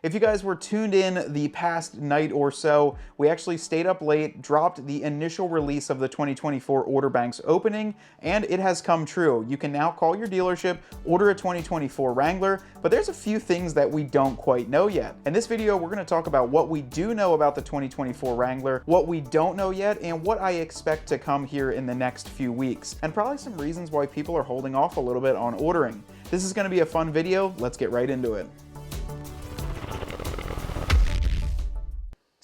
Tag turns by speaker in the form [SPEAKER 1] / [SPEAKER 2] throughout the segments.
[SPEAKER 1] If you guys were tuned in the past night or so, we actually stayed up late, dropped the initial release of the 2024 order banks opening, and it has come true. You can now call your dealership, order a 2024 Wrangler, but there's a few things that we don't quite know yet. In this video, we're going to talk about what we do know about the 2024 Wrangler, what we don't know yet, and what I expect to come here in the next few weeks, and probably some reasons why people are holding off a little bit on ordering. This is going to be a fun video. Let's get right into it.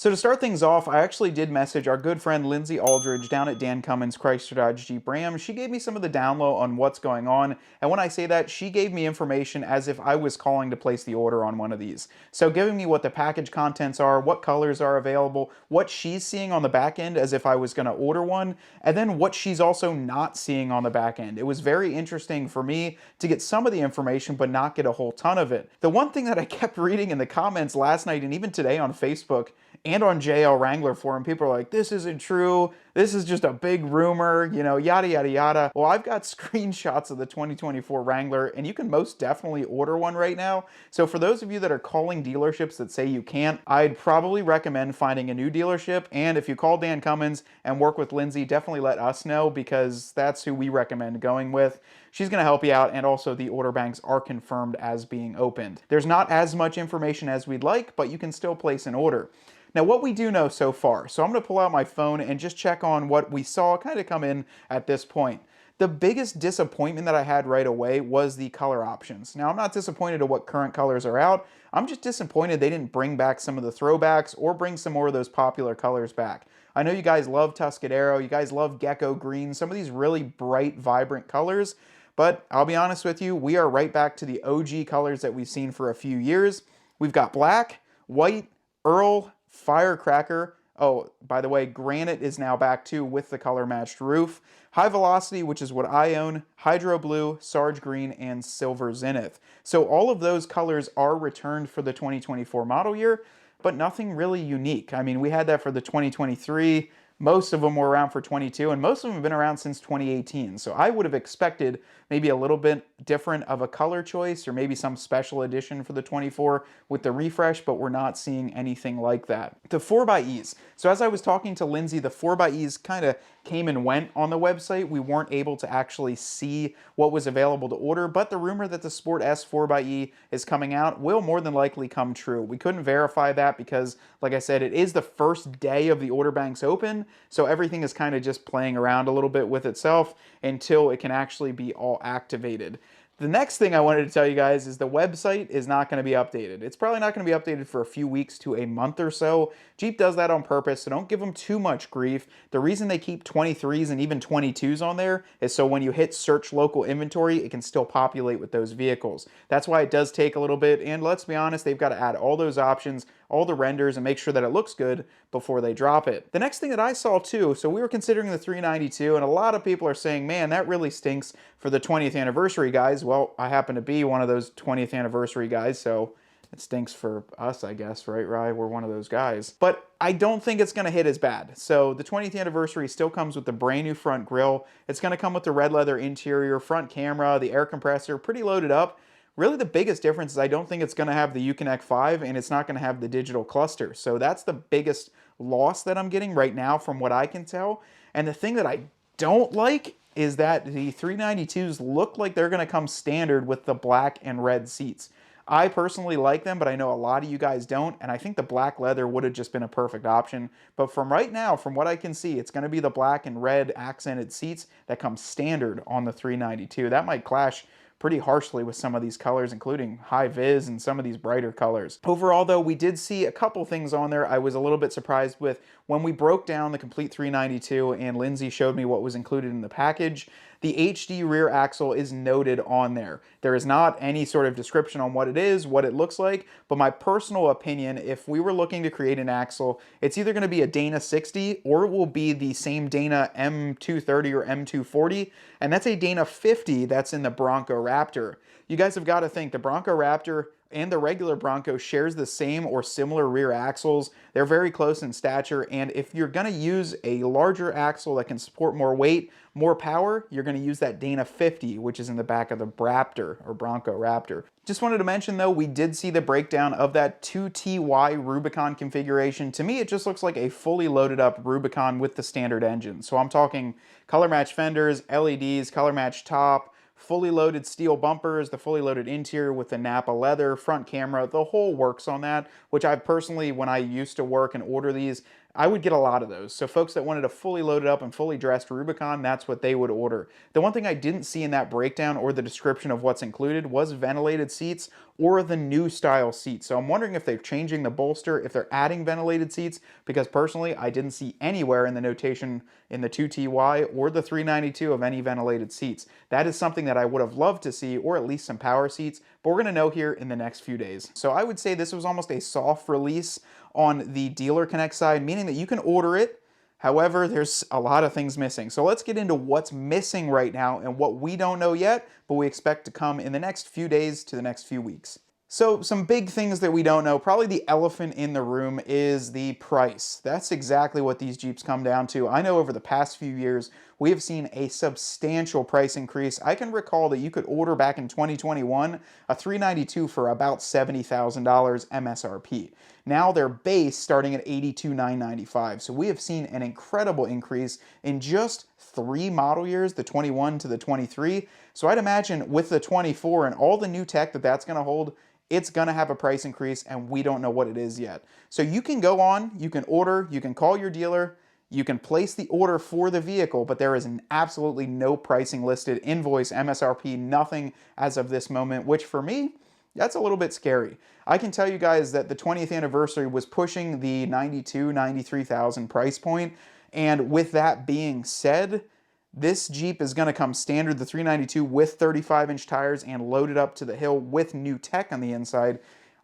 [SPEAKER 1] So to start things off, I actually did message our good friend Lindsay Aldridge down at Dan Cummins Chrysler Dodge Jeep Ram. She gave me some of the down low on what's going on, and when I say that, she gave me information as if I was calling to place the order on one of these. So giving me what the package contents are, what colors are available, what she's seeing on the back end as if I was going to order one, and then what she's also not seeing on the back end. It was very interesting for me to get some of the information but not get a whole ton of it. The one thing that I kept reading in the comments last night and even today on Facebook and on JL Wrangler forum, people are like, this isn't true, this is just a big rumor, you know, yada yada yada. Well, I've got screenshots of the 2024 Wrangler, and you can most definitely order one right now. So for those of you that are calling dealerships that say you can't, I'd probably recommend finding a new dealership, and if you call Dan Cummins and work with Lindsay, definitely let us know, because that's who we recommend going with. She's going to help you out, and also the order banks are confirmed as being opened. There's not as much information as we'd like, but you can still place an order. Now, what we do know so far, so I'm going to pull out my phone and just check on what we saw kind of come in at this point. The biggest disappointment that I had right away was the color options. Now, I'm not disappointed at what current colors are out. I'm just disappointed they didn't bring back some of the throwbacks or bring some more of those popular colors back. I know you guys love Tuscadero, you guys love Gecko Green, some of these really bright, vibrant colors, but I'll be honest with you, we are right back to the OG colors that we've seen for a few years. We've got black, white, Earl, Firecracker. Oh, by the way, Granite is now back too with the color matched roof. High Velocity, which is what I own, Hydro Blue, Sarge Green, and Silver Zenith. So all of those colors are returned for the 2024 model year, but nothing really unique. I mean, we had that for the 2023. Most of them were around for 22, and most of them have been around since 2018. So I would have expected maybe a little bit different of a color choice, or maybe some special edition for the 24 with the refresh, but we're not seeing anything like that. The 4xEs. So as I was talking to Lindsay, the 4xEs kind of came and went on the website. We weren't able to actually see what was available to order, but the rumor that the Sport S 4xE is coming out will more than likely come true. We couldn't verify that because, like I said, it is the first day of the order banks open, so everything is kind of just playing around a little bit with itself until it can actually be all activated. The next thing I wanted to tell you guys is the website is not going to be updated. It's probably not going to be updated for a few weeks to a month or so. Jeep does that on purpose, so don't give them too much grief. The reason they keep 23s and even 22s on there is so when you hit search local inventory, it can still populate with those vehicles. That's why it does take a little bit, and let's be honest, they've got to add all those options, all the renders, and make sure that it looks good before they drop it. The next thing that I saw too, so we were considering the 392, and a lot of people are saying, man, that really stinks for the 20th anniversary guys. Well, I happen to be one of those 20th anniversary guys, so it stinks for us, I guess, right, Rye? We're one of those guys. But I don't think it's going to hit as bad. So the 20th anniversary still comes with the brand new front grille. It's going to come with the red leather interior, front camera, the air compressor, pretty loaded up. Really, the biggest difference is I don't think it's going to have the Uconnect 5, and it's not going to have the digital cluster. So that's the biggest loss that I'm getting right now from what I can tell. And the thing that I don't like is that the 392s look like they're going to come standard with the black and red seats. I personally like them, but I know a lot of you guys don't, and I think the black leather would have just been a perfect option. But from right now, from what I can see, it's going to be the black and red accented seats that come standard on the 392. That might clash pretty harshly with some of these colors, including high vis and some of these brighter colors. Overall though, we did see a couple things on there I was a little bit surprised with. When we broke down the complete 392 and Lindsay showed me what was included in the package, the HD rear axle is noted on there. There is not any sort of description on what it is, what it looks like, but my personal opinion, if we were looking to create an axle, it's either going to be a Dana 60 or it will be the same Dana M230 or M240, and that's a Dana 50 that's in the Bronco Raptor. You guys have got to think the Bronco Raptor and the regular Bronco shares the same or similar rear axles. They're very close in stature, and if you're going to use a larger axle that can support more weight, more power, you're going to use that Dana 50, which is in the back of the Raptor or Bronco Raptor. Just wanted to mention though, we did see the breakdown of that 2TY Rubicon configuration. To me, it just looks like a fully loaded up Rubicon with the standard engine. So I'm talking color match fenders, LEDs, color match top, fully loaded steel bumpers, the fully loaded interior with the Napa leather, front camera, the whole works on that, which I personally, when I used to work and order these, I would get a lot of those. So folks that wanted a fully loaded up and fully dressed Rubicon, that's what they would order. The one thing I didn't see in that breakdown or the description of what's included was ventilated seats or the new style seats. So I'm wondering if they're changing the bolster, if they're adding ventilated seats, because personally I didn't see anywhere in the notation in the 2TY or the 392 of any ventilated seats. That is something that I would have loved to see, or at least some power seats, but we're gonna know here in the next few days. So I would say this was almost a soft release on the Dealer Connect side, meaning that you can order it. However, there's a lot of things missing. So let's get into what's missing right now and what we don't know yet, but we expect to come in the next few days to the next few weeks. So some big things that we don't know, probably the elephant in the room, is the price. That's exactly what these Jeeps come down to. I know over the past few years, we have seen a substantial price increase. I can recall that you could order back in 2021 a 392 for about $70,000 MSRP. Now they're base starting at $82,995. So we have seen an incredible increase in just 3 model years, the 21 to the 23. So I'd imagine with the 24 and all the new tech that that's going to hold, it's going to have a price increase, and we don't know what it is yet. So you can go on, you can order, you can call your dealer, you can place the order for the vehicle, but there is absolutely no pricing listed, invoice, MSRP, nothing as of this moment, which for me, that's a little bit scary. I can tell you guys that the 20th anniversary was pushing the $92,000, $93,000 price point, and with that being said, this Jeep is going to come standard, the 392, with 35-inch tires and loaded up to the hill with new tech on the inside.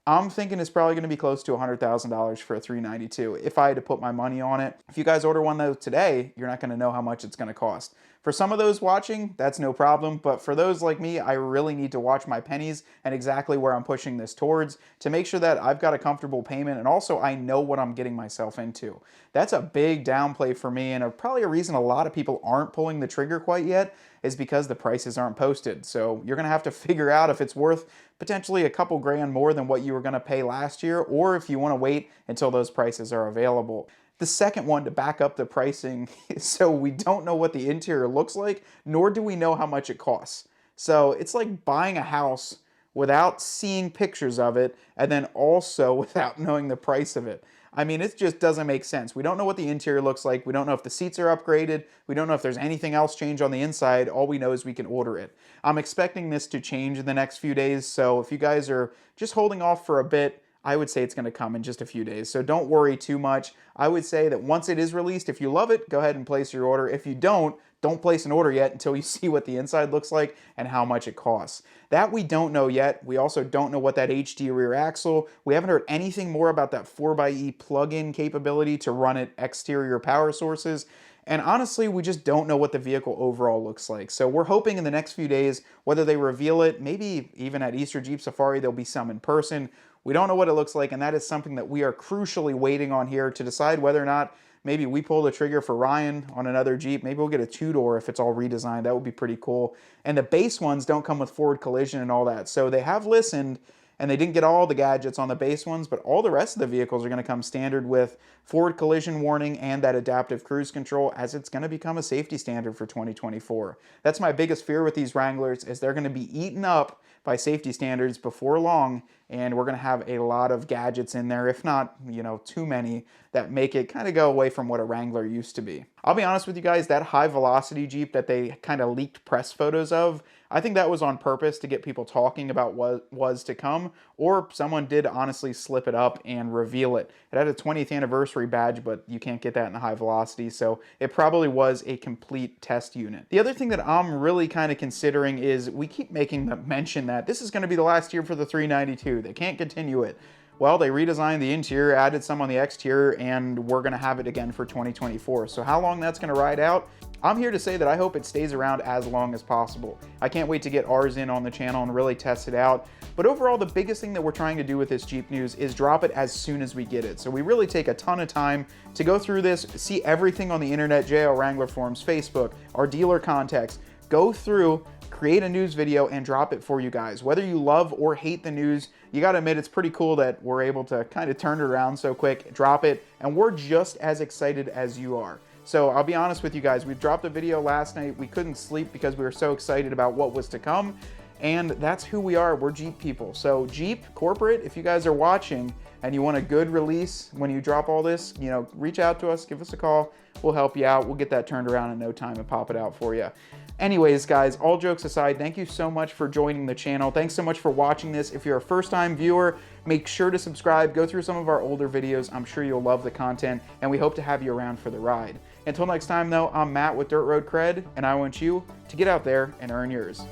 [SPEAKER 1] I'm thinking it's probably going to be close to $100,000 for a 392 if I had to put my money on it. If you guys order one though today, you're not going to know how much it's going to cost. For some of those watching, that's no problem, but for those like me, I really need to watch my pennies and exactly where I'm pushing this towards to make sure that I've got a comfortable payment, and also I know what I'm getting myself into. That's a big downplay for me, and probably a reason a lot of people aren't pulling the trigger quite yet is because the prices aren't posted. So you're gonna have to figure out if it's worth potentially a couple grand more than what you were gonna pay last year, or if you wanna wait until those prices are available. The second one to back up the pricing, so we don't know what the interior looks like, nor do we know how much it costs. So it's like buying a house without seeing pictures of it, and then also without knowing the price of it. I mean, it just doesn't make sense. We don't know what the interior looks like. We don't know if the seats are upgraded. We don't know if there's anything else changed on the inside. All we know is we can order it. I'm expecting this to change in the next few days, so if you guys are just holding off for a bit, I would say it's going to come in just a few days, so don't worry too much. I would say that once it is released, if you love it, go ahead and place your order. If you don't place an order yet until you see what the inside looks like and how much it costs. That we don't know yet. We also don't know what that HD rear axle. We haven't heard anything more about that 4xe plug-in capability to run at exterior power sources. And honestly, we just don't know what the vehicle overall looks like. So we're hoping in the next few days, whether they reveal it, maybe even at Easter Jeep Safari, there'll be some in person. We don't know what it looks like, and that is something that we are crucially waiting on here to decide whether or not maybe we pull the trigger for Ryan on another Jeep. Maybe we'll get a two-door if it's all redesigned. That would be pretty cool. And the base ones don't come with forward collision and all that. So they have listened, and they didn't get all the gadgets on the base ones, but all the rest of the vehicles are going to come standard with forward collision warning and that adaptive cruise control, as it's going to become a safety standard for 2024. That's my biggest fear with these Wranglers, is they're going to be eaten up by safety standards before long, and we're going to have a lot of gadgets in there, if not, too many, that make it kind of go away from what a Wrangler used to be. I'll be honest with you guys, that high velocity Jeep that they kind of leaked press photos of, I think that was on purpose to get people talking about what was to come, or someone did honestly slip it up and reveal it. It had a 20th anniversary badge, but you can't get that in the high velocity, so it probably was a complete test unit. The other thing that I'm really kind of considering is, we keep making the mention that this is going to be the last year for the 392. They can't continue it. Well, they redesigned the interior, added some on the exterior, and we're going to have it again for 2024. So how long that's going to ride out, I'm here to say that I hope it stays around as long as possible. I can't wait to get ours in on the channel and really test it out. But overall, the biggest thing that we're trying to do with this Jeep news is drop it as soon as we get it. So we really take a ton of time to go through this, see everything on the internet, JL Wrangler forums, Facebook, our dealer contacts, go through, create a news video, and drop it for you guys. Whether you love or hate the news, you gotta admit it's pretty cool that we're able to kind of turn it around so quick, drop it, and we're just as excited as you are. So I'll be honest with you guys, we dropped a video last night. We couldn't sleep because we were so excited about what was to come, and that's who we are. We're Jeep people. So Jeep Corporate, if you guys are watching and you want a good release when you drop all this, you know, reach out to us, give us a call. We'll help you out. We'll get that turned around in no time and pop it out for you. Anyways, guys, all jokes aside, thank you so much for joining the channel. Thanks so much for watching this. If you're a first-time viewer, make sure to subscribe. Go through some of our older videos. I'm sure you'll love the content, and we hope to have you around for the ride. Until next time, though, I'm Matt with Dirt Road Cred, and I want you to get out there and earn yours.